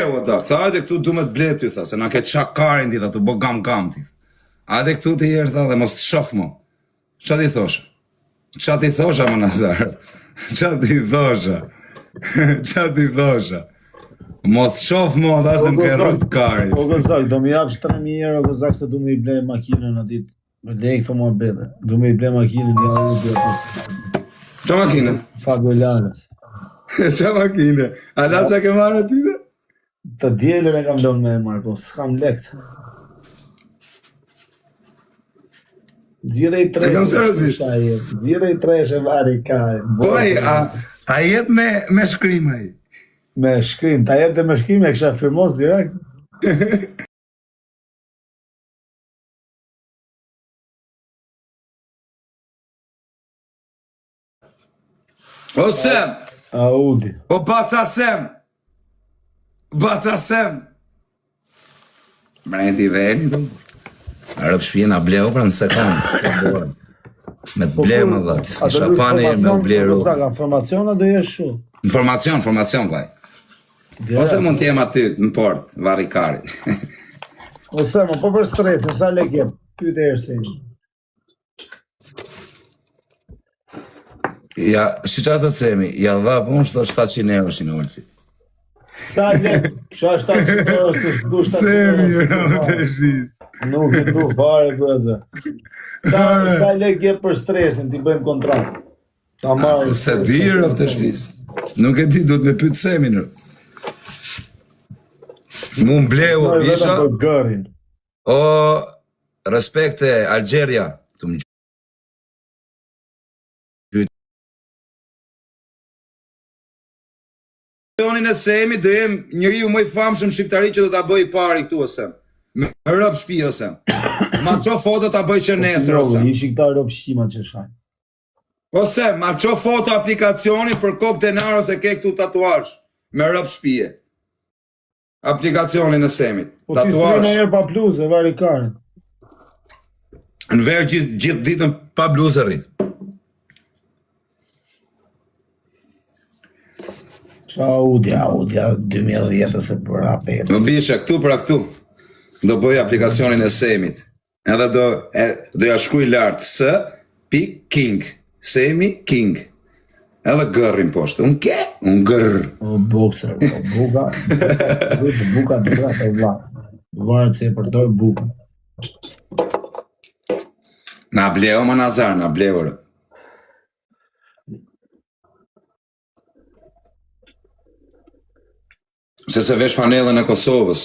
o da, tha hajde këtu du me të bletë ty, tha, se na ke qakarin ti, tha, tu bo gam ti. Hajde këtu të jerë, tha, dhe mos të shof mo. Qa ti thosha? Qa ti thosha, më Nazar? Qa ti thosha? Qa ti thosha? Mos të shof mo, tha, se më ke rrët karin. O Gozak, do mi japë 3.000 euro, Gozak, se du me i blej makinën atit. Me lej këto mua bete. Du me i blej makinën, ja u bete. Qa makinën? Fagolanës. Qa makinën? A lasa ke marrë ti dhe? Të djelën e kam lënë me e marrë, po s'kam lekt. Zire i tresh. E kam seriozisht. Zire i tresh e vari kaj. Poj, a jep me shkrim ai? Me shkrim, ta jep dhe me shkrim e kësha firmos direkt. O Sem! Audi. O Baca Sem! Baca Sem! Mrejti veni, do. Arëp shpjena bleu pra në sekundë, se do. Me të ble më dhe, ti s'ki shapane e me u bleru. Informaciona do jesh shu. Informacion, vaj. Ose mund t'jem aty, në port, varri karin. Ose më, po për stresin, sa lek jem, pyte ersin. Ja, shi qa të Semi, ja dha unë shto 700 euro shi në ullëci. Sa lek, qa 700 euro së s'du 700 Semi, euro. në të shi. Nuk i du fare, bëzë. Sa lek jem për stresin, ti bëjmë kontratë. Ta marrë. Se dirë të shpis. Nuk e di, duhet me pytë Semi në. Mu mbleu o bisha. O, respekte Algjeria, të më Gjonin e Semi dhe jem njëri u mëj famshëm shqiptari që do t'a bëj pari këtu Osem. Me rëp shpi Osem. Ma qo foto t'a bëj që nesër Osem. I shiktar rëp shqima që shajnë. Osem, ma qo foto aplikacioni për kokë denaro se ke këtu tatuash. Me rëp shpije. Aplikacionin e Semit. Po ti s'me në herë pa bluzë, vari karin. Në verë gjithë ditën pa bluzë rrit. Audi, 2010 se për apet. Më bisha, këtu pra këtu, do bëj aplikacionin e Semit. Edhe do ja shkruj lartë, S.King, Semi King. Edhe gërrin poshtë, unë ke? Unë gërr. O boxer, o buka, buka të gra të vla. Varët se e përdoj buka. Na bleo më Nazar, na bleo rë. Se vesh fanellën e Kosovës.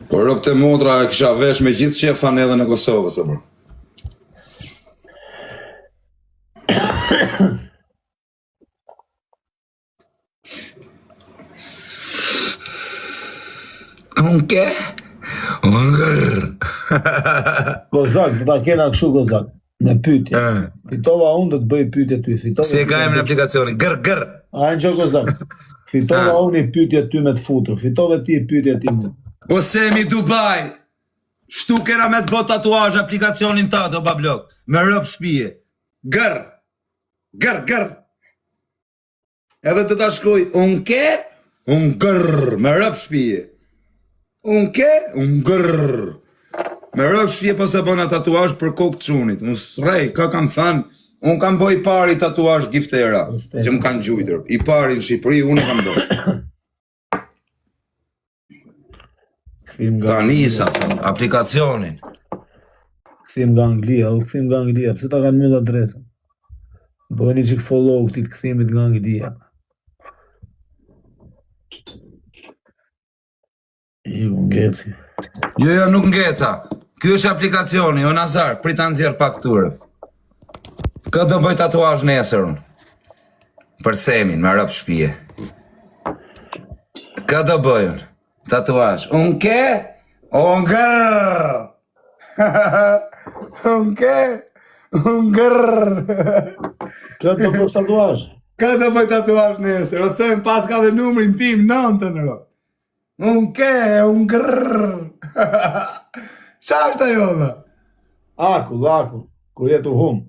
Por rëp të motra e kisha vesh me gjithë që e fanellën e Kosovës, e bro. Unë ke? Unë gërë. Kozak, do ta kena këshu Kozak, me pytje. Fitova unë do të bëj pytje ty. Si e ka e në aplikacioni, gërë. A në që Kozak. Fitova unë i pytje ty me të futur, fitove ti i pytje ti mu. O Semi Dubai, shtu kera me të bot tatuaj aplikacionin ta do bablok, me rëp shpije. Gërë. Edhe të ta shkruj, unë ke, unë gërë, me rëp shpije. Unë ke, unë gërë. Me rëp shpije po se bëna tatuaj për kokë të qunit. Unë srej, ka kam thënë, unë kam boj pari tatuaj giftera, që më kanë gjujtër. I pari në Shqipëri, unë e kam boj. Ta nisa, aplikacionin. Këthim nga Anglia, pëse ta kanë mjëllë adresën. Bëjni që follow këti të këthimit nga Anglia. Ju ngeci. Jo, nuk ngeca. Ky është aplikacioni, o Nazar, prita nëzirë pak këture. Këtë do bëj tatuaj nesër unë. Për Semin, me rëp shpije. Këtë do bëj unë. Tatuaj. Unë ke? Unë gërë. Unë ke? Unë gërë. Këtë do bëj tatuaj? Këtë do bëj tatuaj nesër. Ose më pas ka dhe numrin tim, 9 në rëp. Unë ke? Unë gërë. Qa është ajo dhe? Aku. Kur jetu hum.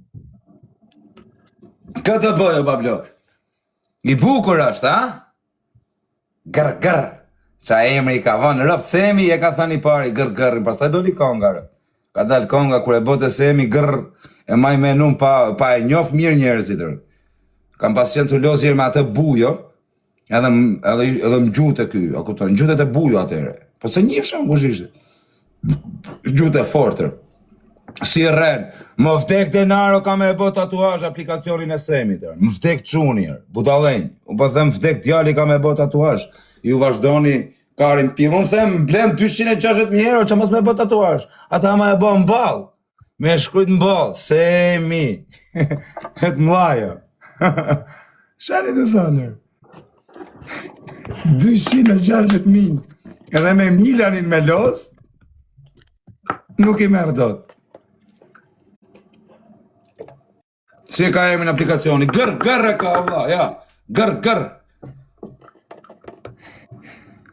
Këtë bëjë, bablok. I bukur është, a? Gërë. Qa emri I ka vënë, rëpt Semi e ka thënë I pari, gërrin, pastaj doli konga, rëpt. Ka dalë konga, kur e bote Semi, gërr, e maj menun pa e njof mirë njerëzit, rëpt. Kam pas qenë të losjer me atë bujo, edhe më gjute ky, a kupton, gjutet e bujo atere. Po se njifshëm kush ishte. Gjute fortër. Si rren, më vdek denaro ka me e bë tatuazh aplikacionin e Semit, më vdek çunir, budallenj, u po them vdek djali ka me e bë tatuazh, ju vazhdoni karin pillon, them blem 260.000 euro që mos me bë tatuazh, ata ma e bë në ball, me shkruajt në ball, Semi, et mlaja, shani të thënër, 260.000, edhe me Milanin me los, nuk I merr dot. Si ka emrin aplikacioni? Gërr e ka, Allah, ja. Gërr.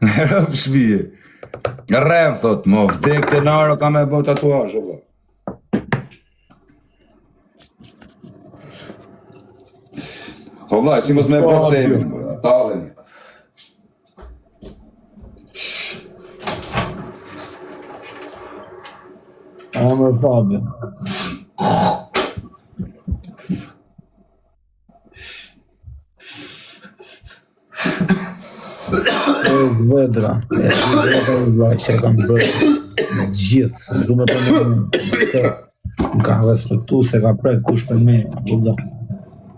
Në rëpë shpije. Rren, thot, mo vdek të naro ka me bë tatuazh, Allah. Allah, si mos me bë Semin, taleni. Amër Fabi. Vedra, që kam bërë me gjithë, se s'du me përmejnë, më ka respektu se ka prej kush për me,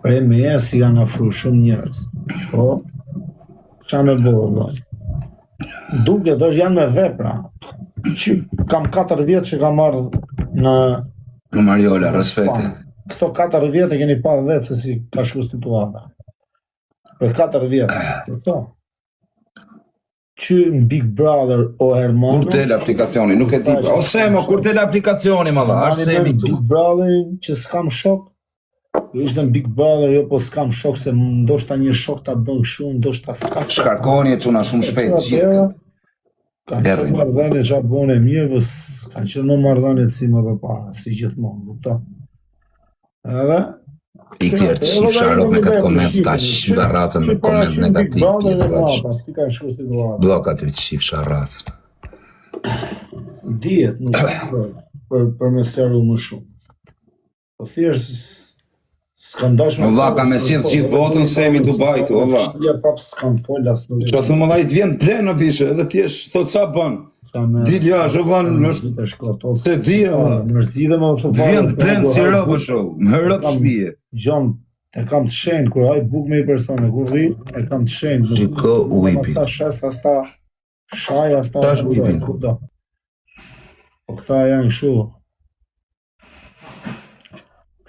prej me e si janë afru shumë njerës, po, qa me bërë, vaj. Duke të është janë me vepra, që kam 4 vjetë që kam marrë në... Në Mariola, respekte. Këto 4 vjetë e keni pa vetë se si ka shku situata. Për 4 vjetë, këto. Që në Big Brother o Hermano... Kur del aplikacioni, nuk e di... O Semo, kur del aplikacioni, ma dha, Arsemi tu. Big Brother që s'kam shok, ishte në Big Brother, jo po s'kam shok, se ndoshta një shok ta bën shumë, ndoshta s'ka... Shkarkoni e quna shumë shpejt, gjithë këtë. Ka qenë marrëdhënie që bën e mirë, po ka qenë më marrëdhënie si më përpara, si gjithmonë, kupton. Edhe I kthyer të shifsharo me këtë koment tash varratën me koment negativ. Blok aty të shifsharratën. Dihet nuk për me seru më shumë. Po thjesht s'kam dashur. Valla ka me sjell gjithë botën Semi Dubai tu, valla. Ja prap s'kam fol as nuk. Ço thon valla I vjen plen në bishë, edhe ti thot sa bën. Dil jashtë, valla, është se di, mërzidhe më ose vjen plen si robë show, më rop shtëpie. Gjon, e kam të shenjtë kur ai buk me I persone kur rri, e kam të shenjtë. Shiko uipi. Ata shes, ata shaj, ata tash uipi. Po këta janë kështu.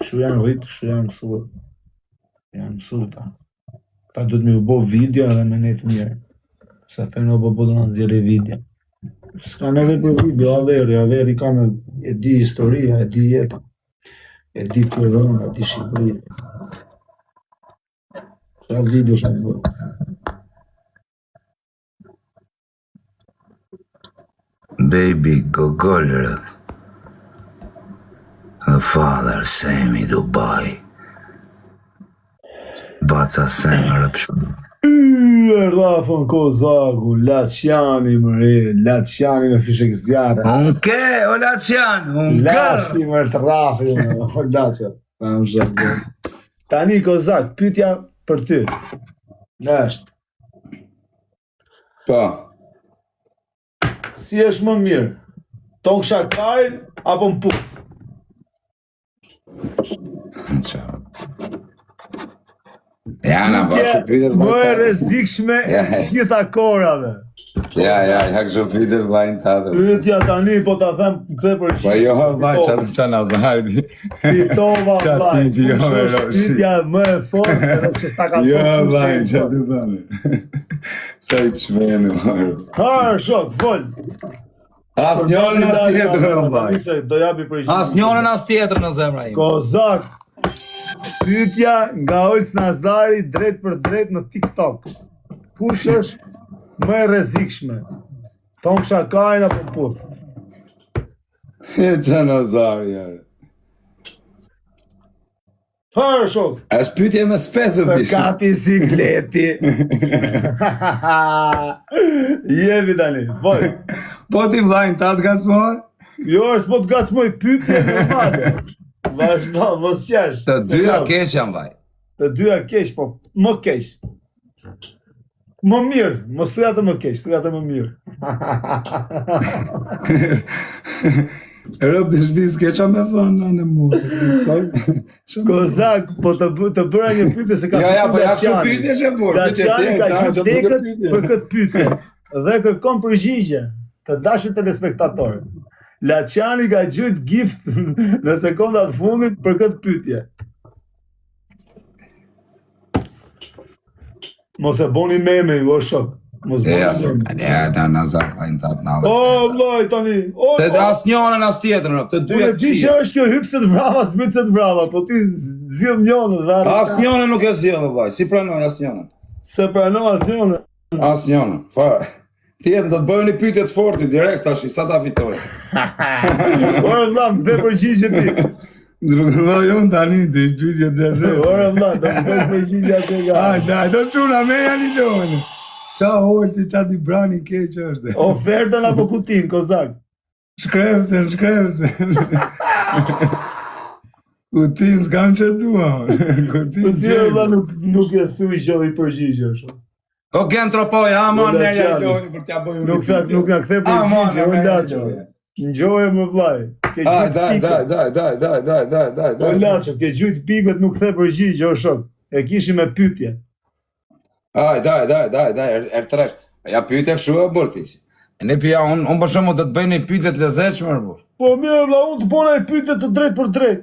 Kështu janë rritë, kështu janë mësuar. Janë mësuar ta. Ta duhet me u bo video edhe me nejtë mirë. Se thënë o bo do në nxjerrë video. S'ka nevojë për video, averi ka me e di historia, e di jetën. E di Tiranë, e di Shqipërinë. Qa video shë në bërë. Baby Gogolrë. The father Semi Dubai. Baca Semër pëshmë. Rafën Kozaku, Laçjani mëre, Laçjani me fishek zjarë. Unë ke, o Laçjan, unë kërë. Laçi më të rafi, o Laçjan. Tani Kozak, pyetja për ty. Nështë. Po. Si është më mirë? Ton Shakajn apo në puk? Ja, na bashkë pyetës më e rrezikshme e gjitha korave. Ja, kështu pyetës vllajin tatë. Pyetja tani po ta them kthe për Po jo, vllaj, çan Azardi. Fitova vllaj. Pyetja më e fortë edhe që sta ka. Jo, vllaj, çfarë të them. Sa I çmeni marr. Ha, shok, vol. Asnjërin as tjetrën vllaj. Do japi për ishte. Asnjërin as tjetrën në zemra ime. Kozak. Pyetja nga Olc Nazari drejt për drejt në TikTok. Kush është më e rrezikshme? Ton Shakajn apo Puth? Çan Nazari. Hërë shok. Është pyetje me specë Për bish. ka bicikleti. Jevi tani, voj. Po ti vllajin ta të gacmoj? Jo, është po të gacmoj pyetje normale. Vazhdo, mos qesh. Të dyja keq janë vaj. Të dyja keq, po më keq. Më mirë, mos thuaj atë më keq, thuaj atë më mirë. Rob të shbis keqa me thonë në mua. Kozak, po të bëra një pyetje se ka Ja, po ja kështu Daciani. pyetje që bur. Daciani ka qenë dekët për këtë pyetje dhe kërkon përgjigje të dashur telespektatorë. Laçani ka gjujt gift në sekondat fundit për këtë pyetje. Mos e boni meme ju, o shok. Mos boni meme. Ja, nazar, ajnë të atë nave. O, vllai tani. O, Të as njënën as tjetërën, të dyja unë të di që qia. është kjo hypse të brava, zbytse të brava, po ti zgjidh njënën dhe As njënën nuk e zjedhë, vaj, si pranoj as njënën. se pranon asnjënë. As njënën, fare. Tjetër, do të bëjë një pyetje të forti, direkt tash, sa ta fitoj. Ora vlla, më dhe përgjigje ti. Ndrugëlloj unë tani të i pyetje të zërë. Ora vlla, do të bëj përgjigje atë nga. Daj, do quna me janë i lojnë. Qa hoqë që qa t'i brani keq është. Ofertën apo kutin, kozak? Shkrevsen. Kutin s'kam që dua. Po Kutin si vlla nuk e thuj që i përgjigje është. O gen tropoj, amon Do me Daciani. ja i lojnë për t'ja bëjë Nuk thak, nuk na kthe përgjigje, o laço. Ngjoje më vllai. Ke gjujt pikët. O laço, ke gjujt pikët nuk kthe përgjigje, o shok. E kishim me pyetje. Daj, tresh. Ja pyetje kështu e bërtiq. E ne pja, unë për shumë do të bëjnë një pyetje të lezetshme bur. Po mirë vlla, unë të bona i pyetje të drejt për drejt.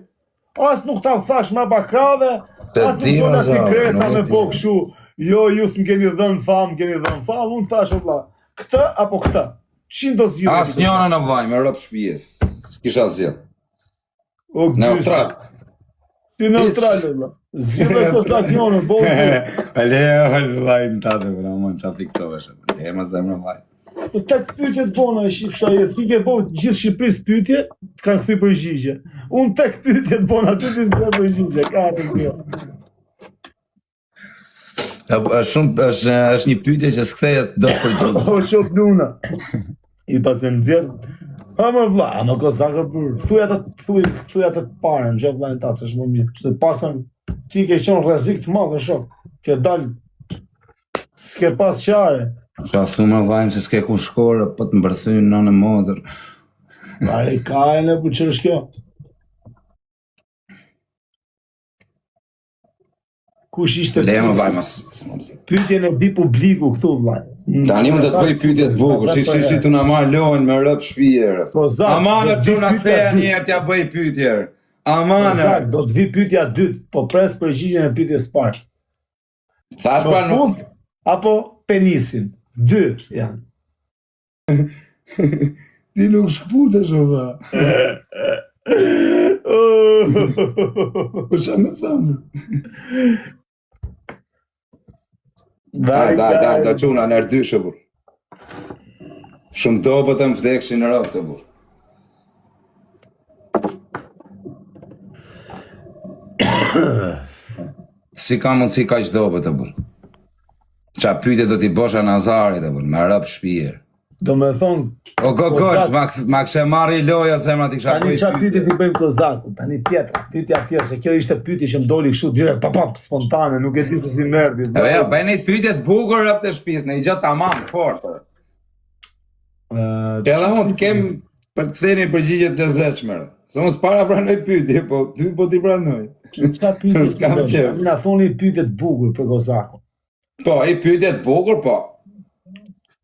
As nuk ta thash me bakrave, as nuk bona sikreca me po kështu. Jo, ju s'm keni dhënë famë, unë thash vlla. Këtë apo këtë? Çin do zgjidhni? As njëna në vaj, me rëp shpijes. S'kisha zjedh. O Neutral. Ti neutral vlla. Zgjidhë të stacionin, bo. Ale, është vaj në tate, për amon, qa fiksovesh. E më zemë në vaj. Po tek pyetjet bona e shifsha jetë. Ti ke bëu gjithë Shqipërisë pyetje, të kanë kthy përgjigje. Unë tek pyetjet bona ty ti s'ke përgjigje. Ka atë kjo. Është një pyetje që s'kthehet do të përgjigj. O shok nuna. I pasë nxjerr. Ha më vlla, në kozakë për. Thuaj atë të parën, gjë vllajën ta, s'është më mirë. Se paktën ti ke qenë rrezik të madh, shok. Ke dal. S'ke pas qare. Qa thumë vajmë se s'ke ku shkore, po të mbërthynë në modër. Ai ka e në ku që është kjo? Kush ishte Lejmë vajmë. pyetjen e di publiku këtu vllaj. Tani unë do të bëj pyetje të bukur, si tu na marr lojën me rëp shpije. Po zak. Amanë tu na ktheja një herë t'ja bëj pyetje. Amanë. Zak, do të vi pyetja e dytë, po pres përgjigjen e pyetjes së parë. Thash pra nuk. Apo penisin. Dy janë. Ti nuk shkputesh o dha. Po qa me thamë? Daj, do quna në erdyshe, bur. Shumë dobët e më vdekshin në rafë, bur. Si ka mundësi ka që dobët, bur. Qa pyte do t'i bosha Nazarit, bur, me rëpë shpijer. Do me thonë, O gogot, ma kështë marri loja zemra t'i kësha tani qa pyetje t'i bëjmë kozaku, tani tjetër, pyetja tjetër, se kjo ishte pyetje që më doli kështu direkt, papap, spontane, nuk e di se si merdi. E ja, bëjnë i pyetje të bukur rëpë të shpis, në i gjatë tamam, fort. Që edhe unë të kem për të theni përgjigjet të lezetshme. Se unë s'para pranoj pyetje, po ty po t'i pranoj. Qa pyetje t'i S'kam bëjmë? qef. Na thoni pyetje të bukur për kozaku. Po, i pyetje të bukur, po.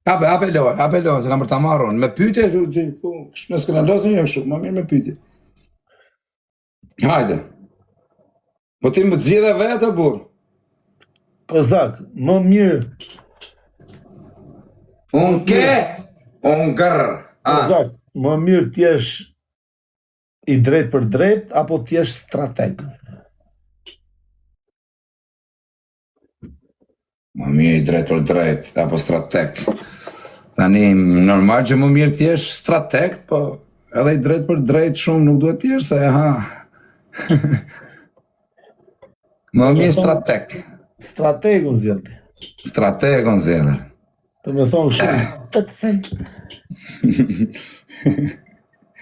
Hape lojë, se kam për ta marrë unë. Me pyetje, nësë këna losë një kështu, më mirë me pyetje. Hajde. Po ti më të zgjidhe vetë, bur. Kozak, më mirë, Unë ke, unë gërë. Kozak, më mirë t'jesh i drejt për drejt, apo t'jesh strateg? Më mirë i drejt për drejt, apo strateg. Tani, normal që më mirë t'jesh strateg, po edhe i drejt për drejt shumë nuk duhet t'jesh, se ha. Më mirë strateg. Strategun zjelti. Strategun zjedër. Të me thonë shumë, të të thënë.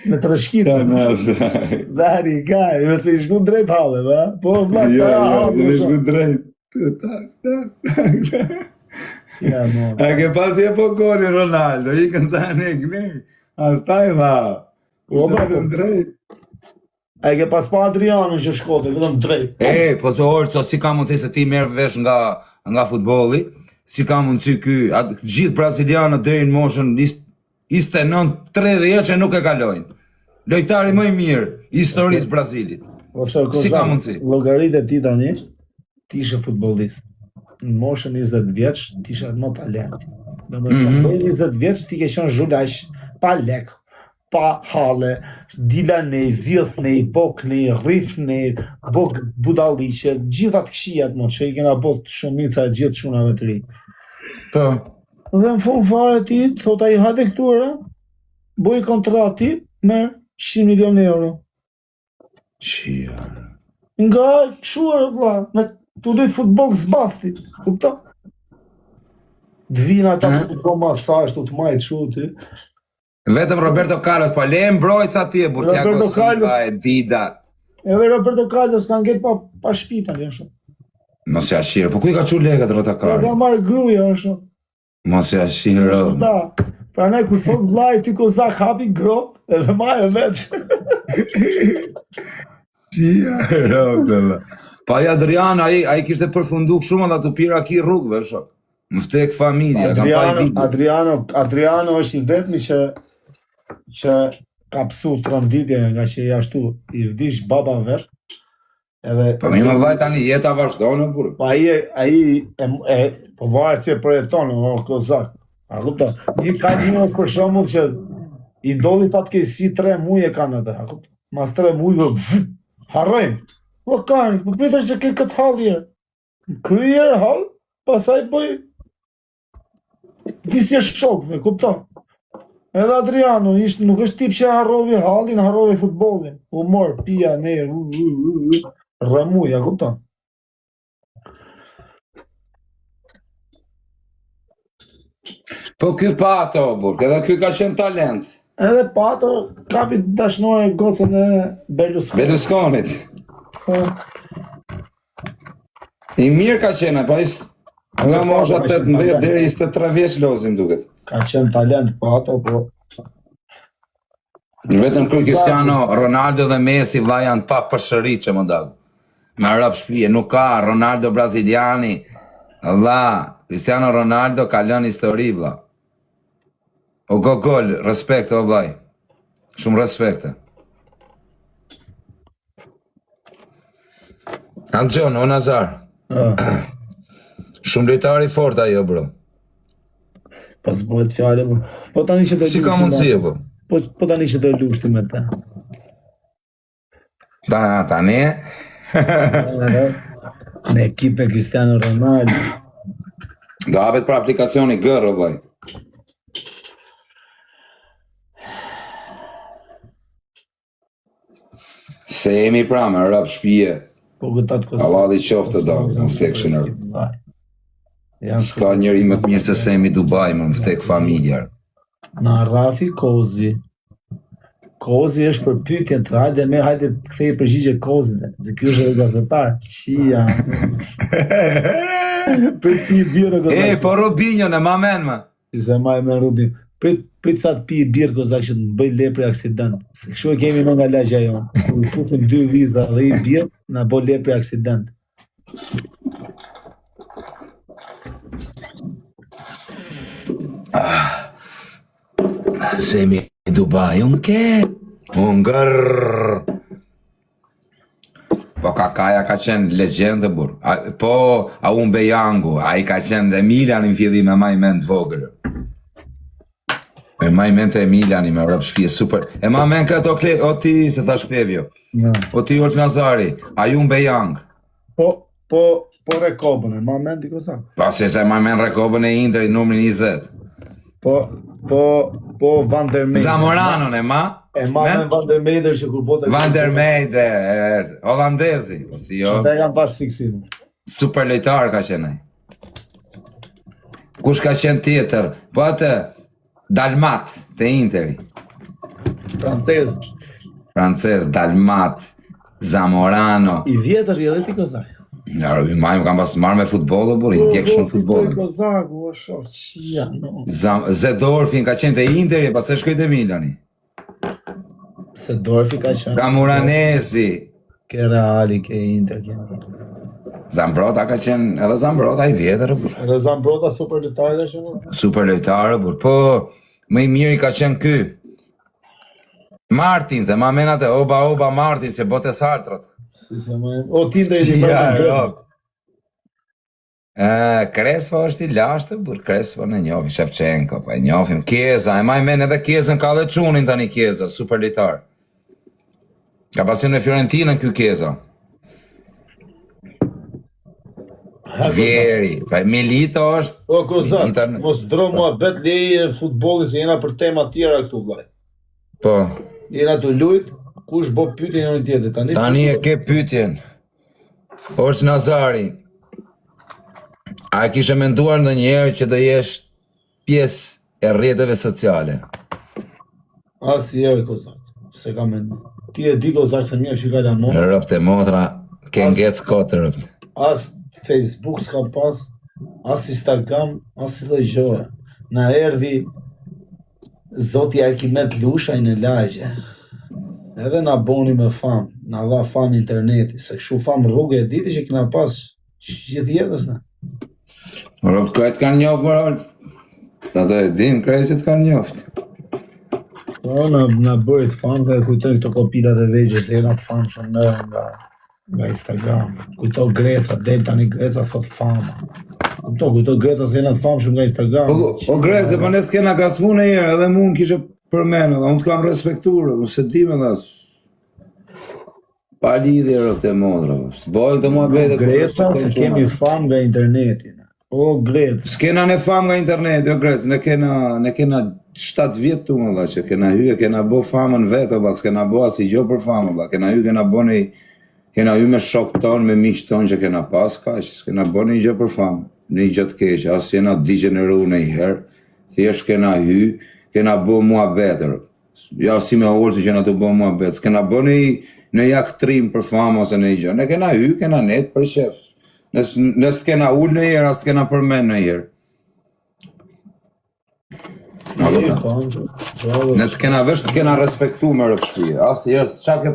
Me të rëshkitë. Dheri, gaj, me se i shku drejt halë, da? Po, vlak, Jo, se me shku drejt. Ja, no. A ke pasi e po koni Ronaldo, i kënë sa ne, astaj dha. Kurse të drejt. A ke pas pa Adriano që shkote, vetëm drejt. Po se orë, si ka mundësi se ti merë vesh nga futbolli, si ka mundësi ky, gjithë brazilianët deri në moshën 29-30 që nuk e kalojnë. Lojtari më i mirë, historisë Brazilit. Si ka mundësi? Llogaritë e ti tani, ti ishe futbollist. Në moshën 20 vjeç, ti ishe më talent. Në 20 vjeç ti ke qenë zhulash, pa lek, pa hale, dilanej, vjithnej, boknej, rrifnej, bok budalliqe, gjithat këshijat më që i kena bot shumica e gjithë shunave të ri. Po. Dhe në fund fare ti, thot ai hajde këtura, boj kontrati me 100 milion euro. Qia. Nga shuar, vlla, me tu dojtë futbol zbafti, kupta? Dvina ta të masazh, të majtë shu ti. Vetëm Roberto Carlos, pa le mbrojtës atje, Thiago Silva e Dida. Edhe Roberto Carlos kanë gjetë pa shpita, një shumë. Mos e ashirë, po ku i ka qu legat Roberto Carlos? Ka marrë gruja, shumë. Mos e ashirë. Da, pra ne kur thot vlaj ty kozak hapi grop, edhe ma e veç. Qia, Roberto. Pa i Adriano, ai kishte përfundu shumë dhe të pira ki rrugëve, shumë. Më vdek familja, kam pa i video. Adriano është i vetmi që ka pësu tronditje nga që i ashtu i vdish baba vet. Po mi më vaj tani jeta vazhdojnë, burë. Po po varet që projetonë, o kozak. A kupta, ka një për shembull që i ndodhi fatkeqësi 3 muaj e kanë atë, a kupta. Mas 3 muajve harrojnë. Po kanë, po pritesh që ke këtë hall herë. Kryer hall, pastaj bëj disi shokve, kupton? Edhe Adriano nuk është tip që harrovi hallin, harrovi futbollin. Humor, pija, rëmuja, kupton? Po ky Pato, burg, edhe ky ka qenë talent. Edhe Pato kapi dashnore gocën e Berlusconit. I mirë ka qenë, pa nga mosha 18 deri 23 vjeç lozim duket. Ka qenë talent Pato, po. Vetëm Cristiano Ronaldo dhe Messi vlla janë pa përshëri që më dal. Me rap shpije, nuk ka Ronaldo braziliani. Vlla, Cristiano Ronaldo ka lënë histori vlla. O gol, respekt o vllai. Shumë respekte. Anxon, o Nazar. Shumë lojtari fort ajo, bro. Po s'bëhet fjale, bro. Po tani që do si ka mundësi, bro? Po tani që do lushti me te. Tani? Në ekipe Cristiano Ronaldo. Do hapet për aplikacioni gërë, bro. Se jemi pra me rap shpije. Allah dhe qoftë da, më vtek shënër. S'ka njëri më të mirë se Semi Dubai, më vtek familjar. Na Rafi Kozi. Kozi është për pyetjen të hajde me hajde kthej përgjigje Kozit. Se ky është gazetar. Qia. Për pi birë gazetar. Po Robinho në mamen më. Si se ma e me Robinho. Prit sa të pi birë kozak që të bëj lepre aksident. Se kështu e kemi në nga lagja jonë. Kër futëm 2 vizda dhe i birë, në bëj lepre aksident. Semi Dubai, unë gërrrr. Po Kakaja ka qenë legjendë, bur. Po Aubameyang, ai ka qenë dhe Milani në fillim me majment vogël. Me majment e Milani me rap shpije super. E ma men këtë o ti se thash Klevjo. O ti Olç Nazari, Aubameyang. Po Rekobën, e ma men diko sa? Pa se ma men Rekobën e Interi numri 20. Po Po Van der Meijden. Zamoranon e ma? E ma me Van der Meijden që kur bote... Van der Meijden, holandezi, po si jo. Ata kanë pas fiksim. Super lojtar ka qenë ai. Kush ka qenë tjetër? Po atë, Dalmat, te Interi. Francez, Dalmat, Zamorano. I vjetër i edhe ti Kozak. Ja, robi majmë kam pas marrë me futbolë, bur, i ndjek shumë futbolën. Kozaku, o shoh, qia, no. Zedorfin ka qenë te Interi, pas e shkoj te Milani. Zedorfi ka qenë. Camoranesi. Ke Reali, ke Inter, ke... Zambrota ka qenë, edhe Zambrota i vjetër, bur. Edhe Zambrota super lojtar ka qenë. Super lojtar, bur, po më i miri ka qenë ky. Martins, e ma menate oba Martins, që bote Sartrot. O ti dhe i bërë. Krespo është i lashtë, bur, Krespo në njofi, Shevchenko, pa e njofim, Chiesa, e maj men edhe Chiesa ka dhe qunin tani Chiesa, super litar. Ka pasion në Fiorentinën ky Chiesa. Vieri, pa Milito është... O, Kozak, mos dro mua bet leje futbolli se jena për tema tjera këtu, vlaj. Po. Jena të lujt, kush bo pytjen e një tjetër. Tani e ke pytjen. Orç Nazari. A e kishe menduar ndonjëherë që do jesh pjesë e rrjeteve sociale? Asnjëherë, Kozak. Se kam menduar. Ti e di Kozak se mirë që ka la motra. Rropt e motra, ke ngec kotë rropt. As Facebook s'ka pas, as Instagram, as lloj gjëre. Na erdhi Zoti Arkimet Lushaj në lagje. Edhe na boni me famë, na dha famë interneti, se kështu famë rrugë e diti që kena pas gjithë jetës na. Rropt krejt kanë njoft më rropt. Ata e din krejt që të kanë njoft. Po, na bërit famë dhe kujtoj këto kopilat e vegjë, se jena famë shumë nga Instagram. Kujto Greca, del tani Greca thot fama. Kujto Greca se jena famë shumë nga Instagram. O Grece, po ne s'kena gasmu në herë, edhe mu kishe përmenë, dhe unë të kam respekturë, unë se di me dhe pa lidhje rropt e modra. Bojnë të mua bete... Greca se kemi famë nga interneti. O Greca. S'kena ne famë nga interneti, o Grece, ne kena 7 vjetë tu më dha që kena hyë, kena bo famën vetë, s'kena bo as i gjo për famë, kena hyë, kena hyë me shok tonë, me miq tonë që kena pas, s'kena bo një gjë për famë, një gjë të keqë, as jena digeneru në i herë, thjesht kena hyë, kena bo mua betër. Ja, si me orë që kena të bo mua betër, s'kena bo në jaktrim për famë ose në i gjë, ne kena hyë, kena net për qef. Nësë të kena ullë në herë, as të kena përmen në herë. Ne të kena vesh të kena respektu me rëpë shpije. Asë jërës, qa ke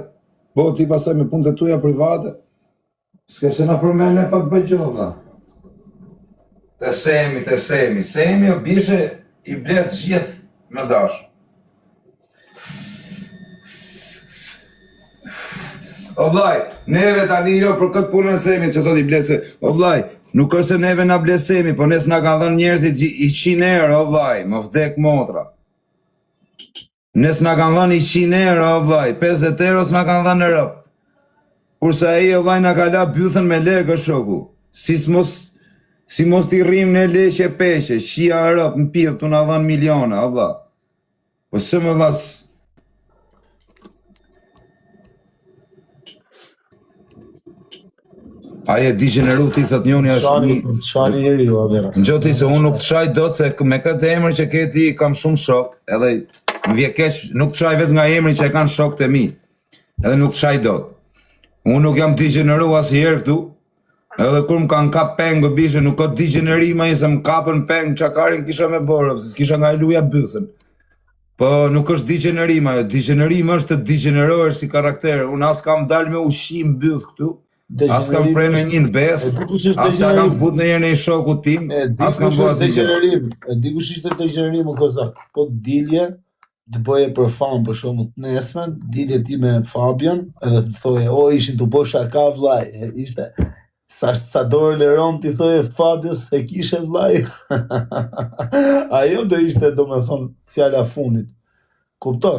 bo ti pasaj me punë të tuja private? S'ke se na përmene pa të bëgjolla. Të semi. Semi o bishe i bletë gjithë me dash. O vlaj, neve tani jo për këtë punën semi që thot i blese. O vlaj, nuk është se neve na blesemi, po nes na kanë dhënë njerëzit i 100 euro, o vlaj, më vdek motra. Nes na kanë dhënë i 100 euro, o vlaj, 50 euro s'na kanë dhënë në rëp. Kurse ai o vlaj na ka la bythën me legë shoku. Si mos t'i rrim në leqe peshe, shia rëp në pidhë t'u na dhënë miliona, o vlaj. Po se më dha... Aje digeneru ti thot njoni është një... Shani njeri ju averas. Në gjoti se unë nuk të shaj do të se me këtë emër që keti kam shumë shok, edhe më vje keq, nuk të shaj vez nga emri që e kanë shok të mi, edhe nuk të shaj do të. Unë nuk jam digeneru asë herë këtu, edhe kur më kanë kap pengë bishe, nuk ka digenerima i se më kapën pengë qakarin kisha me borë, se s'kisha nga e luja bythën. Po nuk është digenerima, digenerima është të digenerohesh si karakter, unë as kam dal me ushim byth këtu, as kam prej në një në bes, as kam fut në një shoku tim, as kam bo asë gjë. E di kush ishte degenerim o Kozak, po dilje, të bëje për famë për shumë të nesmen, dilje ti me Fabian, edhe të thoje, o ishin të bo shaka vlaj, ishte, sa dorë leron t'i thoje Fabios se kishe vlaj. Ajo do ishte do me thonë fjalla funit. Kupto?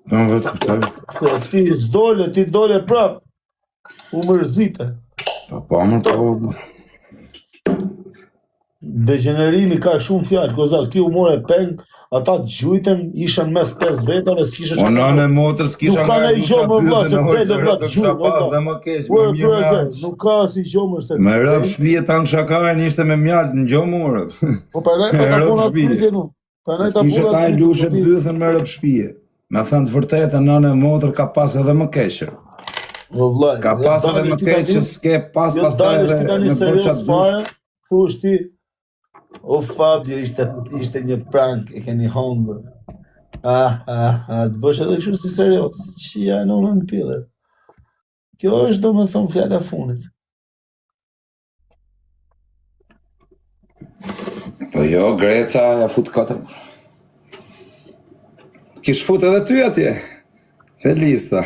Po më vetë kuptoj. Ti s'dole, ti dole prap. U mërzite. Po më po... Degenerimi ka shumë fjalë, kozak, ti u more peng, ata gjujten, ishen mes 5 vetave, s'kishe O nënë motrë s'kisha nga dusha pythën orë, se rëtë kësha pas dhe më keq, më mirë me aqë. nuk ka si gjomër se... Me rëpë shpije tanë shakarin ishte me mjallë në gjomurë. Po për ne ta puna pyetje nu. S'kishe ta i lushe pythën me rëpë shpije. Me thënë të vërtetë, nënë motrë ka pas edhe më keqër. Ka pas edhe më keqër, s'ke pas taj edhe me bërë qatë dusht. Thush ti, o Fabio, ishte një prank, e keni hongër. Të bësh edhe kështu si serios, që ja në në pile. Kjo është do me thonë fjalla funit. Po jo, Greca ja fut 4. Kish fut edhe ty atje, te lista.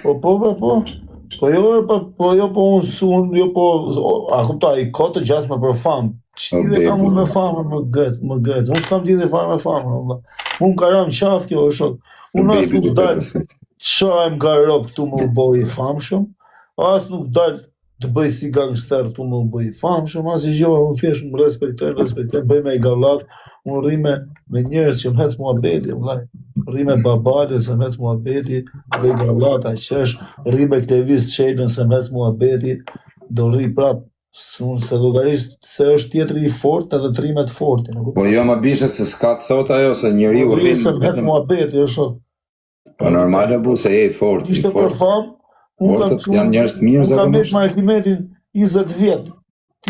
Po unë, a kupta, i kote gjasme për famë. Qëti kam unë me famë më gëtë, unë s'kam t'i dhe farë me famë, unë karam qaf kjo është shok, unë asë nuk dalë qajmë garop këtu më bëj i famë shumë, asë nuk dalë të bëj si gangster këtu më bëj i famë shumë, asë i gjohë, unë thjesht më respektojnë, bëj me i galat, unë rime me njerës që më hecë mua beti, rime babale se më hecë mua beti, bëj galat, a qesh, rime këtevis qejnën se më hecë mua beti, do rri prapë. Unë se logarisht se është tjetëri i fort edhe të rimet forti. Po jo më bishet se s'ka të thot ajo se njëri u rrimë. Se më hecë mua beti, është shok. Po normal e bu se je i fort. Ishte për famë, Fortët janë njerës të mirë unë kam zakonisht. me Arkimetin 20 vjetë.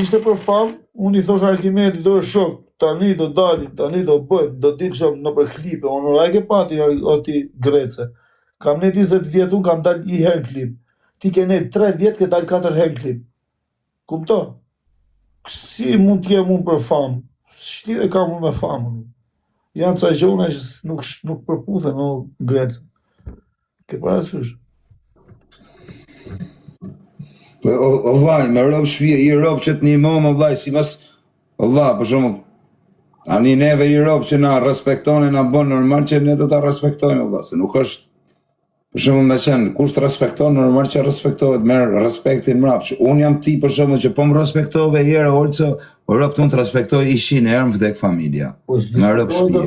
Ishte për famë, unë i thosh Arkimetit do është shok, tani do dalim, tani do bëjmë, do ditë shumë në për klipe, unë në rajke pati ati Grece. Kam ne 20 vjetë, unë kam dalë i herë klip. Ti ke ne 3 vjetë, ke dalë 4 herë klip. Kupto? Si mund t'jem unë për famë? Shtire kam unë me famë. Janë ca gjona që nuk përputhen në Grecë. Ke parasysh? O vaj, me rëpë shpije, i rëpë që të një mëmë, o vaj, si mas... O vaj, për shumë... Ani neve i rëpë që na respektoni, na bënë normal që ne do ta respektojnë, o vaj, se nuk është... Për shumë me qenë, kush të respektojnë, normal që respektohet, merë respektin mrapë, që unë jam ti për shumë që po më respektove herë, olëco, o rëpë të unë të respektoj ishin herë më vdek familja, me rëpë shpije.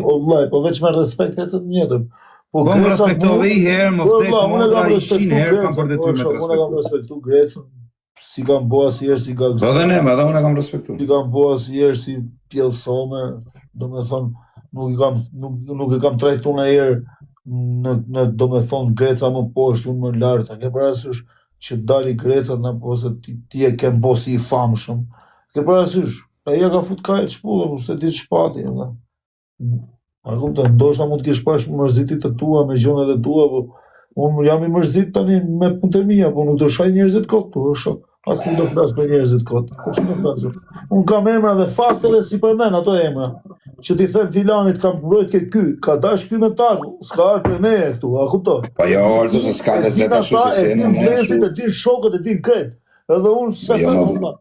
Po veç me respekt e të njëtëm. Po më respektove i herë, më vdek motra, ishin herë, kam për detyr me të respektu. Unë kam respektu Grecën, si kam boa si jeshtë si gangster. Do dhe ne, edhe unë kam respektu. Si kam boa si jeshtë si pjellësome, do me thonë, nuk i kam trajtu në herë, në do me thonë Greca më poshtë, unë më lartë, a ke parasysh që dali Greca në posë ti e kem bosi i famë shumë. Ke parasysh, a ja ka fut kajtë shpullë, se ti shpati, a kupta, ndoshta mund t'kish pash mërzitit të tua, me gjonet e tua, po unë jam i mërzit tani me punë të mija, po nuk do shaj njerëzit kotë, tu, shok. As nuk do flasë për njerëzit kotë, po që do flasë? Unë kam emra dhe faktele si për men, ato emra. Që ti them filanit kam përbrojt ke ky, ka dash ky me tarë, s'ka arë për me e këtu, a kuptoj? Pa jo, orëzë se s'ka lezeta shu si se në me shu. E din shokët, e din kretë, edhe unë se them unë.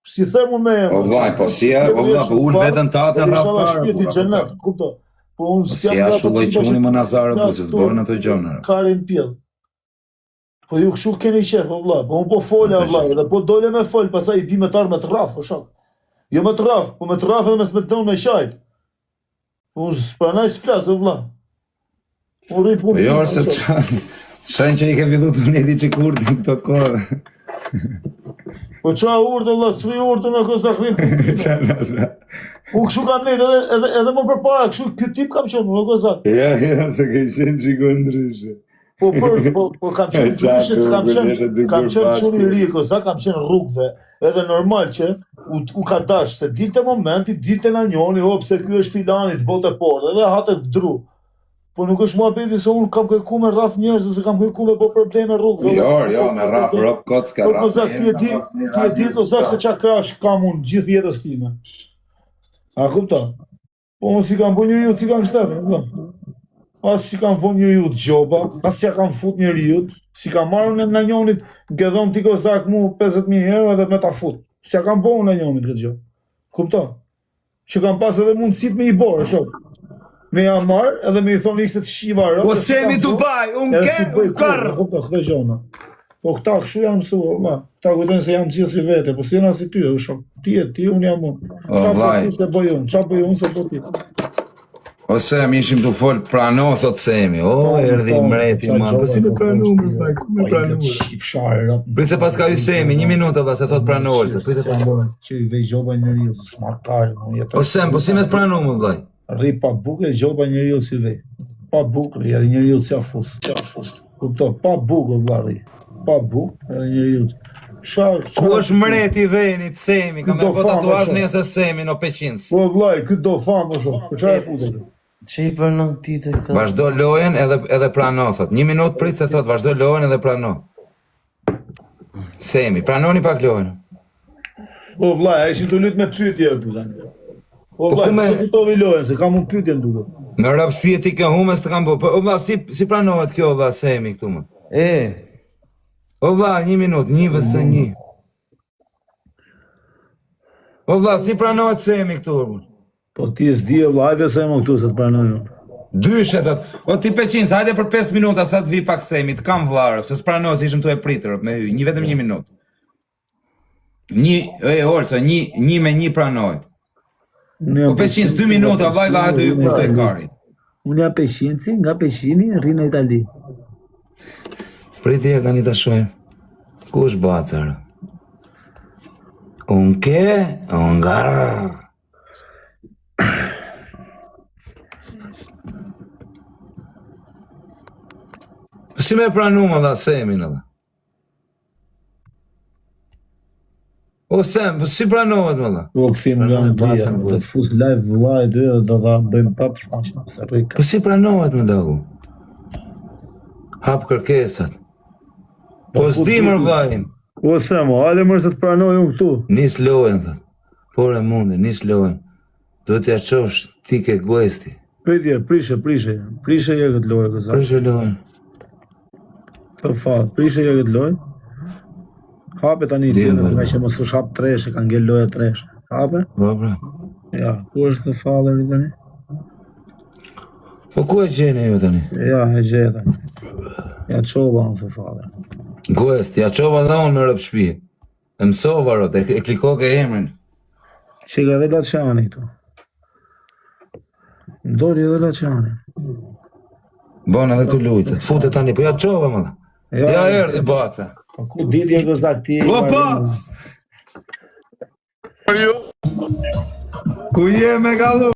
Si them unë me e... O vlaj, po si e, o vlaj, po unë vetën ta të rrapë parë. Po si a shu loj quni më nazarë, po se zborën ato gjonër. Karin pjellë. Po ju këshu keni qef, o vla, po unë po folja, o vla, dhe po dole me fol, pasaj i bi me tarë me të rafë, o shak. Jo me të rafë, po me të rafë edhe me së me të dënë me qajtë. Po unë s'pranaj s'plasë, o vla. Unë rritë po jo, se qanë që i ke fillu të njëti që kurdi në këto kohë. Po qa urtë, o vla, s'ri urtë në kësë të akrim. Qanë asa. Unë këshu kam nejtë, edhe më përpara, këshu këtë tip kam qënë, në kësë atë. Ja, se ke qenë qiko ndryshe. Po kam qenë qënë i rikë, kam qenë rrugve, edhe normal që u ka dash, se dilte momenti, dilte në njoni, o pëse kjo është filanit, bote portë, edhe hate të dru. Po nuk është mua beti se unë kam kërku me rraf njerëz, ose kam kërku me po probleme rrugve. Jo, me rraf, rrop kotë s'ka rraf. Po kozak, ti e di, kozak se qa krash kam unë gjithë jetës time. A kupta? Po unë si kam bënjë ju, si kam shtefë, as si kam vonë një ju të gjoba, as si kam fut njëri ju, si kam marrë në njonit, gëdhon t'i kozak mu 50.000 euro edhe me ta fut. Si kam bënë në njonit këtë gjë. Kupta? Që kam pas edhe mundësit me i borë, shok. Me ja marrë edhe me i thonë ikse të shiva rëpë. Po semi Dubai, unë ke, unë kërë. Kupta, këtë gjona. Po këta kështu janë mësu, ma. Këta kujtojnë se janë gjithë si vete, po si jena si ty, është shok. Ti, unë jam unë. Qa vllai. po ti se bëj unë, qa bëj unë se po ti. Ose më ishim të fol prano, thot Semi. O, erdhi mreti ma. Po si me pranu, vllai, ku me pranu? Shifsharë, Prit se pas ka hy Semi, 1 minutë valla se thot pranoj. Se pritet. Që i vej gjoba njeriu, smartar, O Sem, po si me të pranu më vllai? Rri pa bukë, gjoba njeriu si vej. Pa bukë, edhe njeriu qafus. Kupto, pa bukë vlla rri. Pa bukë, edhe njeriu. Ku është mreti venit Semi? Ka me po tatuazh nesër Semi në Peqinës. Po vllai, ky do famë shumë. Po çfarë futet? Që i pranon ti të këto? Vazhdo lojën edhe prano, thot. 1 minutë prit se thot, vazhdo lojën edhe prano. Semi, pranoni pak lojën. Po vllai, ai ishin të lut me pyetje këtu tani. Po ku me- vllai, po fitovi lojën se kam unë pyetje duket. Me rap shpije ti ke humës të kam bo. Po vlla, si pranohet kjo vlla Semi këtu më? O vlla, 1 minutë, 1 vs 1. O vlla, si pranohet Semi këtu më? Po ti s'di vllai se më këtu se të pranoj unë. Dyshe, thot. O ti Peqinës, hajde për 5 minuta sa të vi pak Semi, të kam vllarë, se s'pranohet, ishëm tu e pritër me hy, vetëm 1 minutë. Orso, 1 me 1 pranohet. Po Peqinës 2 minuta, vllai dha hajde ju kurte kari. Unë jam Peqinësi, nga Peqini, rri në Itali. Prit herë tani ta shohim. Ku është Bacar? Unë ke, unë garë. Si me pranu më dha Semin edhe? O Sem, si pranohet më dha? Po këthim nga në dhja, do të fus live vllai dy dhe do ta bëjmë prapë shfaqje, se rri ka. Po si pranohet më dagu? Hap kërkesat. Po s'di mër vllajim. O Semo, hajde më se të pranoj unë këtu. Nis lojën, thot. Por e mundi, nis lojën. Duhet t'ja qosh ti ke guesti. Pritje, prishe je këtë lojë kësa. Prishe lojën. Të fat, prishe je këtë lojë. Hape tani Di, tjene, bërë. nga që mos është hap treshe, ka ngell loja treshe. Hape? Po, pra. Ja, ku është të falër i tani? Po ku e gjeni ju tani? Ja, e gjeta. Ja qova në të falër. Guest, ja qova dhe unë në rëpë shpi. E mësova rot, e kliko ke emrin. Që ka dhe Laçani këtu. Ndori edhe Laçani. Bon edhe të lujtë, të fute tani, po ja qova më dha. Ja erdi Baca. Po ku ditje gëzak ti? O Bac! Ku je me gallu?